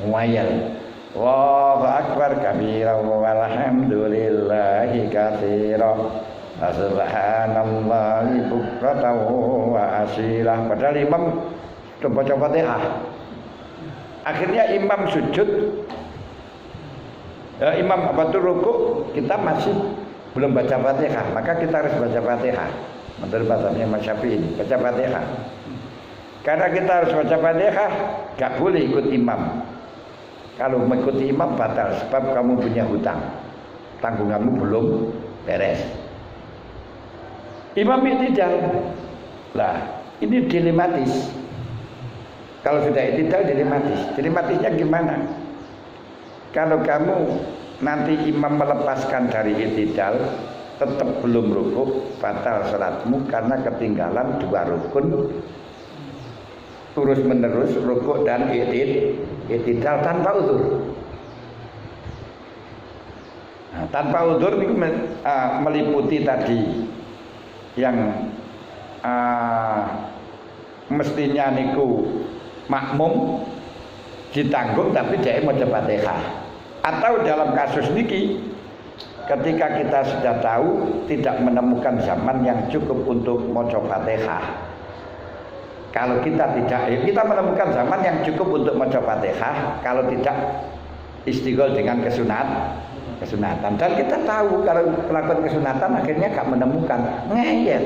Muayal. Allahu akbar kabira walhamdulillahi katsira. Subhanallahi bukratan wa asilah. Padahal imam baca Fatihah. Akhirnya imam sujud, imam rukuk, kita masih belum baca Fatihah, maka kita harus baca Fatihah. Menurut mazhabnya Imam Syafi'i, baca Fatihah. Karena kita harus baca Fatihah, gak boleh ikut imam. Kalau mengikuti imam batal, sebab kamu punya hutang, tanggunganmu belum beres. Imam i'tidal, lah ini dilematis. Kalau sudah i'tidal dilematis. Dilematisnya gimana? Kalau kamu nanti imam melepaskan dari i'tidal, tetap belum rukuk, batal salatmu karena ketinggalan 2 rukun terus menerus rukuk dan i'tidal tanpa uzur. Nah, tanpa uzur ini meliputi tadi yang mestinya niku makmum ditanggung tapi dia mau Fatihah. Atau dalam kasus niki, ketika kita sudah tahu tidak menemukan zaman yang cukup untuk maca Fatihah. Kalau kita menemukan zaman yang cukup untuk maca Fatihah, kalau tidak istighol dengan kesunatan. Dan kita tahu kalau melakukan kesunatan akhirnya gak menemukan, ngeyel.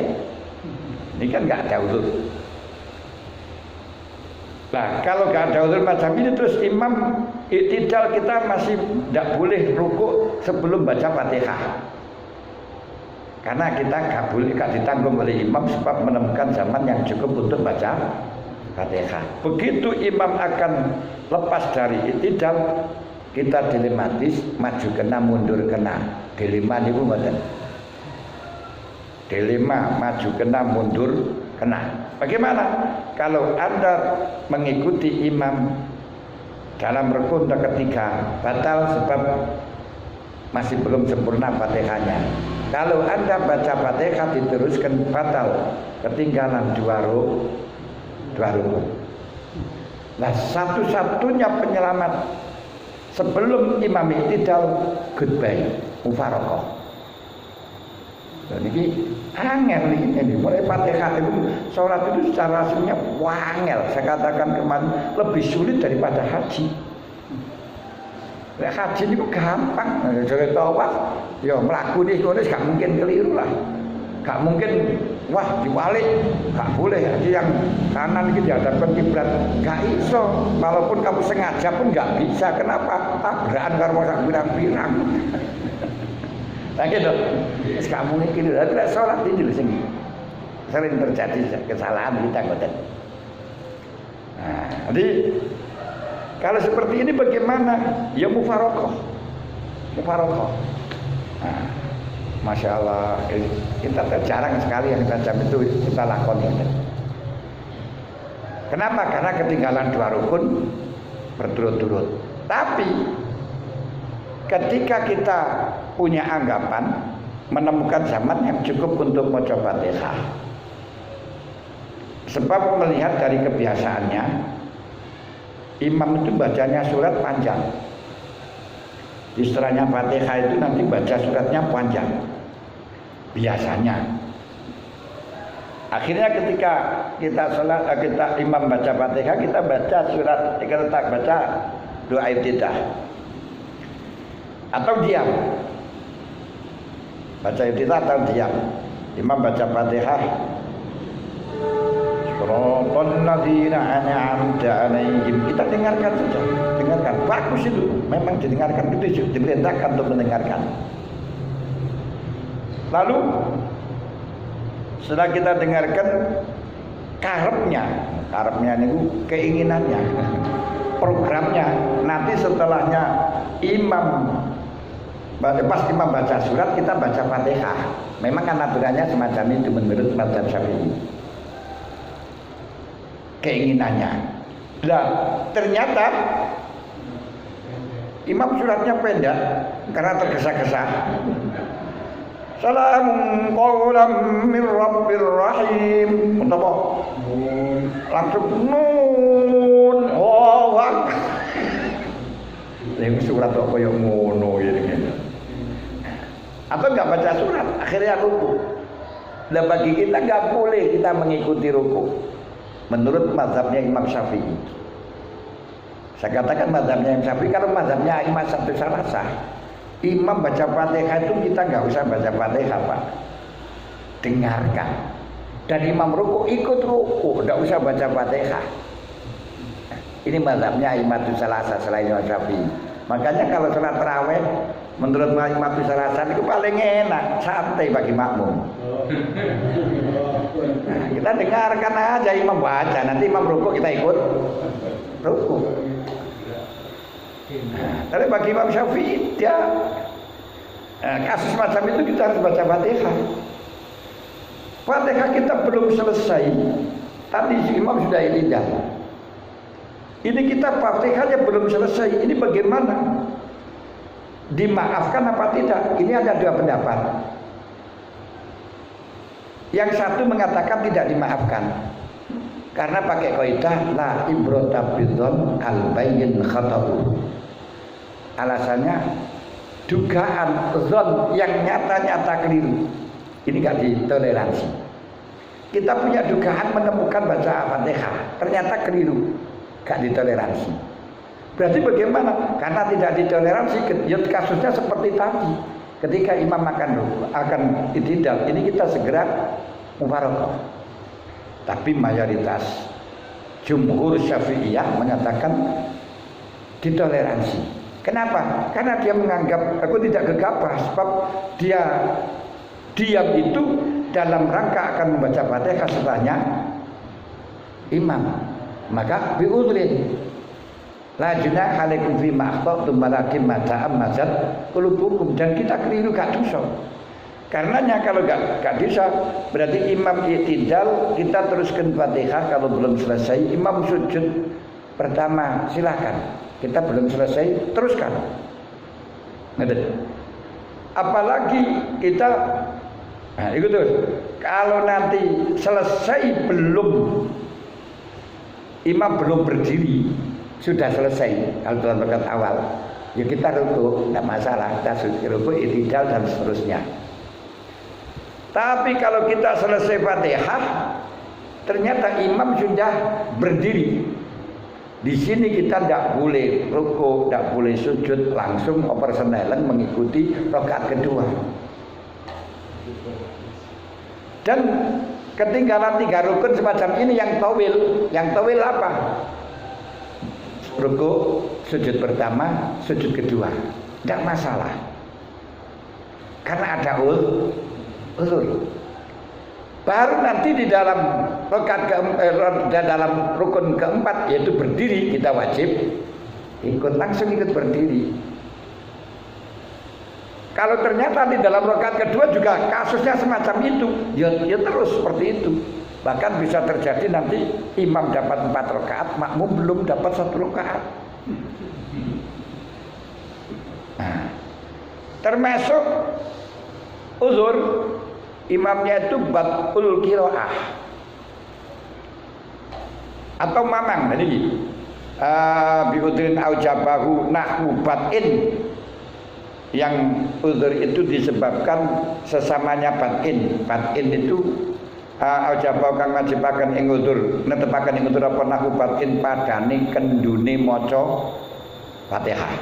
Ini kan gak ada uzur. Nah, kalau gak ada uzur macam ini, terus imam i'tidal, kita masih tidak boleh rukuk sebelum baca Fatihah. Karena kita gak ditanggung oleh imam sebab menemukan zaman yang cukup untuk baca Fatihah. Begitu imam akan lepas dari i'tidal, kita dilematis, maju kena mundur kena. Dilema niku mboten. Dilema maju kena mundur kena. Bagaimana kalau Anda mengikuti imam dalam rukun ketiga batal sebab masih belum sempurna Fatihahnya. Kalau Anda baca Fatihah diteruskan batal, ketinggalan 2 rukun. Nah, satu-satunya penyelamat sebelum imam i'tidal goodbye, mufaraqah. Dan ini angel ini, mulai Fatihah itu sholat itu secara aslinya wangel. Saya katakan kemarin lebih sulit daripada haji. Haji itu gampang, jadi tawaf, ya melakukan itu gak mungkin keliru lah, gak mungkin wah dibalik, gak boleh. Haji yang kanan itu dihadapkan kiblat, gak iso. Walaupun kamu sengaja pun gak bisa. Kenapa? Tabrakan karo sak pirang-pirang. Nah gitu, kamu ini kira tidak sholat ini loh, sering terjadi kesalahan kita ngoten. Nah, jadi kalau seperti ini bagaimana? Ya mufaraqah. Nah, Masya Allah, kita jarang sekali yang macam itu kita lakoni. Kenapa? Karena ketinggalan 2 rukun berturut-turut. Tapi ketika kita punya anggapan menemukan zaman yang cukup untuk maca Fatihah, Sebab melihat dari kebiasaannya, imam itu bacanya surat panjang. Di setelahnya Fatihah itu nanti baca suratnya panjang. Biasanya. Akhirnya ketika kita imam baca Fatihah, kita baca surat, kita baca doa iftitah. Atau diam. Baca iftitah atau diam. Imam baca Fatihah. Suratal ladzina an'amta 'alaihim. Kita dengarkan saja, dengarkan. Bagus itu, memang didengarkan, itu diperintahkan untuk mendengarkan. Lalu setelah kita dengarkan karepnya niku keinginannya, programnya. Nanti setelahnya pas imam baca surat, kita baca Fatihah. Memang kan aturannya semacam itu menurut mazhab Syafi'i. Keinginannya. Nah, ternyata imam suratnya pendek karena tergesa-gesa. Salamun qawlan min rabbir rahim. Untuk langsung nun. Oh, wah. Ini surat kok koyo ngono ngene. Atau enggak baca surat, akhirnya ruku. Nah, bagi kita enggak boleh kita mengikuti ruku. Menurut mazhabnya Imam Syafi'i. Saya katakan mazhabnya Imam Syafi'i karena mazhabnya Imam Syafi'i salah sah. Imam baca Fatihah itu kita nggak usah baca Fatihah, Pak. Dengarkan. Dan imam ruku ikut ruku, nggak usah baca Fatihah. Ini mazhabnya Imam Salasa selain Imam Syafi'i. Makanya kalau sholat tarawih menurut Imam Salasa itu paling enak, santai bagi makmum. Nah, kita dengarkan aja imam baca, nanti imam ruku kita ikut ruku. Nah, tapi bagi Imam Syafi'i dia kasus macam itu kita harus baca Fatihah. Fatihah kita belum selesai, tadi imam sudah ilidal. Ini kita Fatihahnya belum selesai. Ini bagaimana? Dimaafkan apa tidak? Ini ada dua pendapat. Yang satu mengatakan tidak dimaafkan karena pakai kaidah la ibrata bidzon al-bayyin khata'u. Alasannya dugaan zon yang nyata-nyata keliru ini gak ditoleransi. Kita punya dugaan menemukan baca Fatihah ternyata keliru, gak ditoleransi. Berarti bagaimana? Karena tidak ditoleransi, kasusnya seperti tadi. Ketika imam akan itidal, ini kita segera mubarakah. Tapi mayoritas jumhur Syafi'iyah mengatakan ditoleransi. Kenapa? Karena dia menganggap aku tidak gegabah, sebab dia diam itu dalam rangka akan membaca Fatihah setelahnya imam. Maka biudrin la junah alaikum fi ma akhtatum walakin ma ta'ammadat qulubukum, dan kita keliru gak dosa. Karenanya kalau gak bisa berarti imam i'tidal kita teruskan Fatihah. Kalau belum selesai imam sujud pertama silakan, kita belum selesai teruskan. Apalagi kita itu tuh kalau nanti selesai imam belum berdiri sudah selesai kalau dalam rakaat awal, ya kita ruku, tidak masalah, kita ruku, i'tidal dan seterusnya. Tapi kalau kita selesai Fatihah ternyata imam sudah berdiri, di sini kita tidak boleh ruku, tidak boleh sujud, langsung operasional mengikuti rakaat kedua. Dan ketinggalan 3 rukun semacam ini yang tawil apa? Ruku, sujud pertama, sujud kedua, tidak masalah. Karena ada uzur. Baru nanti di dalam dalam rukun keempat yaitu berdiri, kita wajib langsung ikut berdiri. Kalau ternyata di dalam rakaat kedua juga kasusnya semacam itu, ya terus seperti itu. Bahkan bisa terjadi nanti imam dapat 4 rakaat, makmum belum dapat 1 rakaat. Nah, termasuk uzur imamnya itu batul qiraah. atau mamang tadi biudrin aujabahu nahwu batin, yang udzur itu disebabkan sesamanya batin. Batin itu aujabahu kang ngajibaken ing udzur, netepaken ing udzur apa nahwu batin padane kendune maca Fatihah.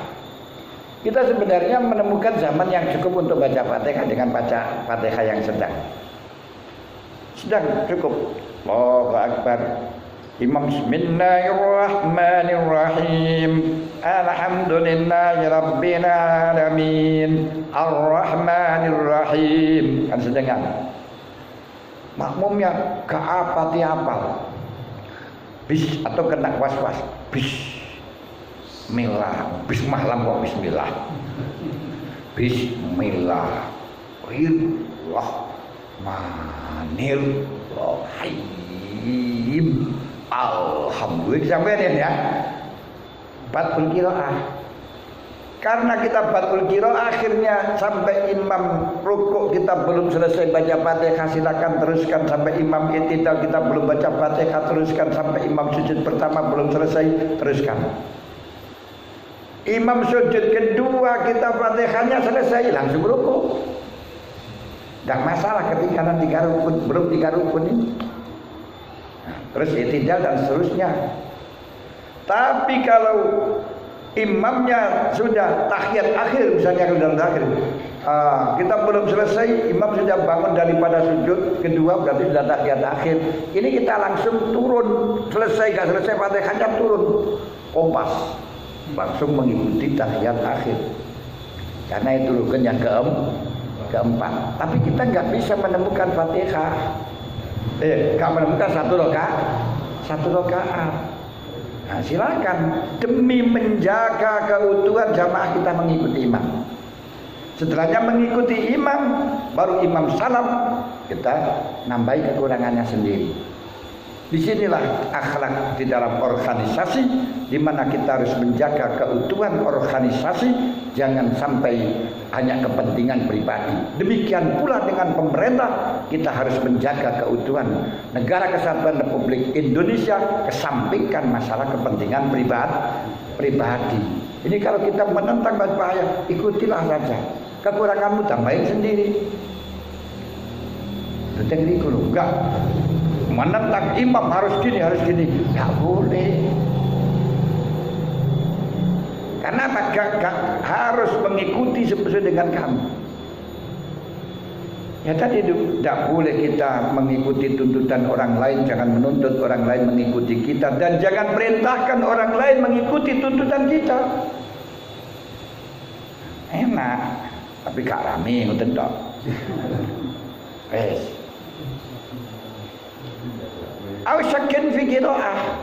Kita sebenarnya menemukan zaman yang cukup untuk baca Fatihah dengan baca Fatihah yang sedang cukup. Allahu Akbar. Imam Bismillahirrahmanirrahim. Alhamdulillahi rabbil alamin. Arrahmanirrahim. Kan sedang. Makmumnya gak apal. Bis atau kena was-was. Bismillah. Bismillah kok bismillah. Bismillahirrahmanirrahim. Alhamdulillah sampai ya. Batul qiraah. Karena kita batul qiraah akhirnya sampai imam rukuk kita belum selesai baca Fatihah, silakan teruskan sampai imam i'tidal kita belum baca Fatihah, teruskan sampai imam sujud pertama belum selesai, teruskan. Imam sujud kedua kita Fatihahnya selesai langsung rukuk. Tidak masalah ketika nanti belum 3 rukun ini. Terus i'tidal dan seterusnya. Tapi kalau imamnya sudah tahiyat akhir, misalnya dalam akhir, kita belum selesai, imam sudah bangun daripada sujud kedua, berarti sudah tahiyat akhir. Ini kita langsung turun, selesai gak selesai Fatihahnya turun, kompas, langsung mengikuti tahiyat akhir. Karena itu rukun yang keempat. Tapi kita nggak bisa menemukan Fatihah. Nggak menemukan satu rakaat. Nah, silakan demi menjaga keutuhan jamaah kita mengikuti imam. Setelahnya mengikuti imam, baru imam salam, kita nambahi kekurangannya sendiri. Disinilah akhlak di dalam organisasi, di mana kita harus menjaga keutuhan organisasi, jangan sampai hanya kepentingan pribadi. Demikian pula dengan pemerintah, kita harus menjaga keutuhan Negara Kesatuan Republik Indonesia, kesampingkan masalah kepentingan pribadi. Ini kalau kita menentang bahaya, ikutilah saja. Kekuranganmu tambahin sendiri. Itu enggak. Menentang imam harus gini, nggak boleh. Karena gak harus mengikuti sesuai dengan kamu. Ya tadi itu, tidak boleh kita mengikuti tuntutan orang lain, jangan menuntut orang lain mengikuti kita, dan jangan perintahkan orang lain mengikuti tuntutan kita. Enak, tapi gak rame, ngoten tok. Ausyakin fi qiraah,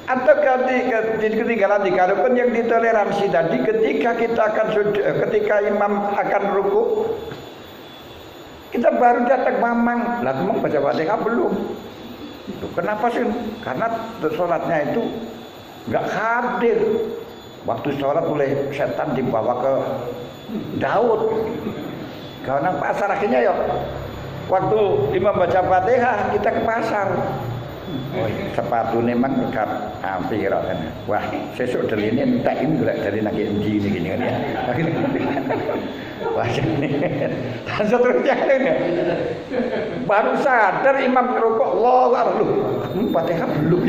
atau ketinggalan di rukun yang ditoleransi tadi, ketika imam akan ruku, kita baru datang mamang, lah memang baca Fatihah belum. Kenapa sih? Karena sholatnya itu nggak hadir. Waktu sholat oleh setan dibawa ke Daud. Karena pasar akhirnya ya. Waktu imam baca Fatihah kita ke pasar. Oh, sepatu memang dekat hampir kan. Wah, sesuk deline entek ini golek dari nang endi gini kan ya. Wah, ini. Seterusnya ini. Baru sadar imam rukuk, Allahu Akbar. Fatihah belum.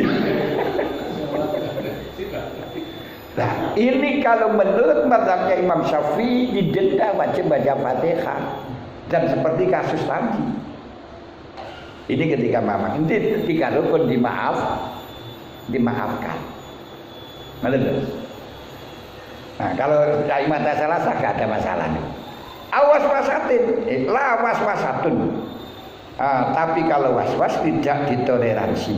Nah, ini kalau menurut mazhabnya Imam Syafi'i didenda wajib baca Fatihah. Dan seperti kasus tadi, ini ketika mamang, ini ketika rukun dimaafkan. Malah. Nah, kalau kalimat salah gak ada masalah nih. Awas wasatin, la waswasatun. Tapi kalau waswas tidak ditoleransi.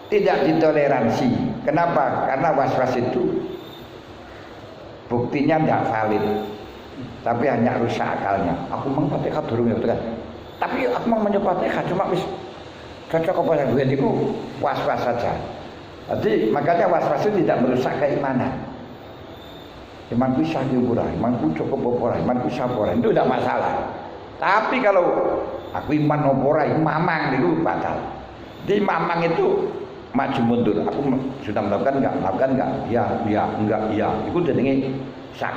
Tidak ditoleransi. Kenapa? Karena waswas itu buktinya tidak valid. Tapi hanya rusak akalnya. Aku mau Fatihah durung ya, kan. Tapi aku mau mencoba Fatihah cuma wis cocok apa yang duwe niku was-was saja. Jadi makanya was-was itu tidak merusak keimanan. Imanku sah diukur, imanku cukup apa, imanku sah apa, itu tidak masalah. Tapi kalau aku iman apa, mamang itu batal. Di mamang itu maju mundur. Aku sudah melakukan enggak? Ya, enggak, ya. Itu jenenge sak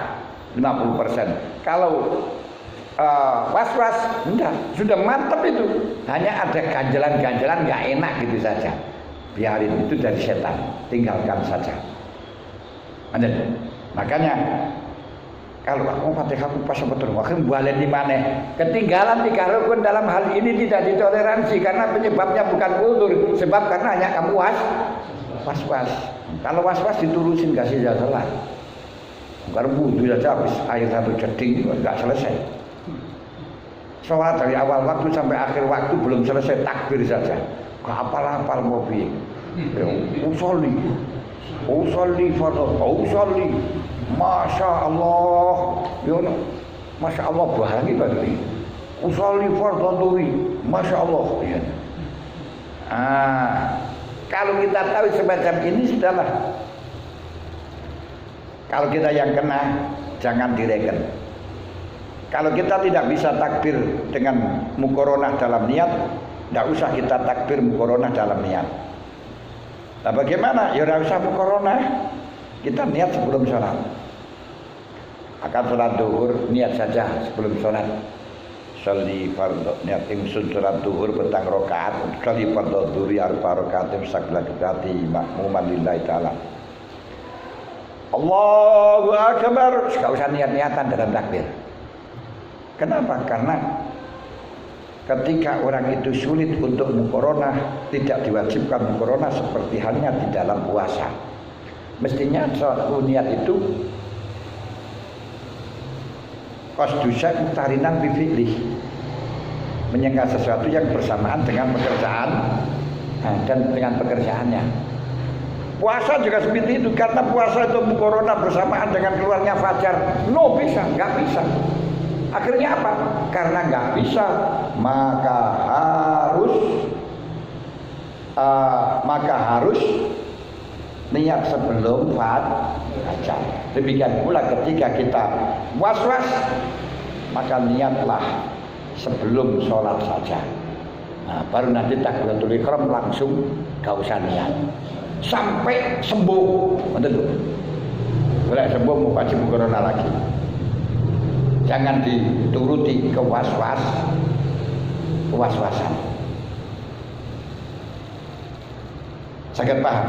50%. Kalau was-was enggak, sudah mantap itu. Hanya ada ganjalan-ganjalan enggak enak gitu saja. Biarin, itu dari setan, tinggalkan saja. Makanya kalau aku Fatihah pas betul, akhirnya balik di mana? Ketinggalan di rukun dalam hal ini tidak ditoleransi karena penyebabnya bukan ulur, sebab karena hanya kamu was-was. Kalau was-was diturusin gak sih salah. Karena wudhu saja habis air satu jeding nggak selesai. Sholat dari awal waktu sampai akhir waktu belum selesai takbir saja. Hafal mobil. Usolli fardhu. Masya Allah. Masya Allah bahagia tadi. Usolli fardhu. Masya Allah. Ya. Kalau kita tahu semacam ini sudahlah. Kalau kita yang kena jangan direken. Kalau kita tidak bisa takbir dengan mukoronah dalam niat, tidak usah kita takbir mukoronah dalam niat. Nah bagaimana? Ya tidak usah mukoronah. Kita niat sebelum sholat. Akan sholat duhur, niat saja sebelum sholat. Sholli fardhu, niat ingsun sholat duhur petang rakaat. Sholli fardhu dzuri arba rakaatin saklakati makmuman lillahi ta'ala. Allahu Akbar. Tidak usah niat-niatan dalam takbir. Kenapa? Karena ketika orang itu sulit untuk mukoronah, tidak diwajibkan mukoronah seperti halnya di dalam puasa. Mestinya suatu niat itu qasdusyak tarinan bifi'lih, menyangka sesuatu yang bersamaan dengan pekerjaan dan dengan pekerjaannya. Puasa juga seperti itu, karena puasa itu mukoronah bersamaan dengan keluarnya fajar. No bisa, nggak bisa. Akhirnya apa? Karena nggak bisa, maka harus niat sebelum fajar. Demikian pula ketika kita was-was, maka niatlah sebelum sholat saja. Nah, baru nanti takbiratul ihram langsung gak usah niat sampai sembuh. Betul. Boleh sembuh mau wajib corona lagi. Jangan dituruti was-wasan. Sangat paham?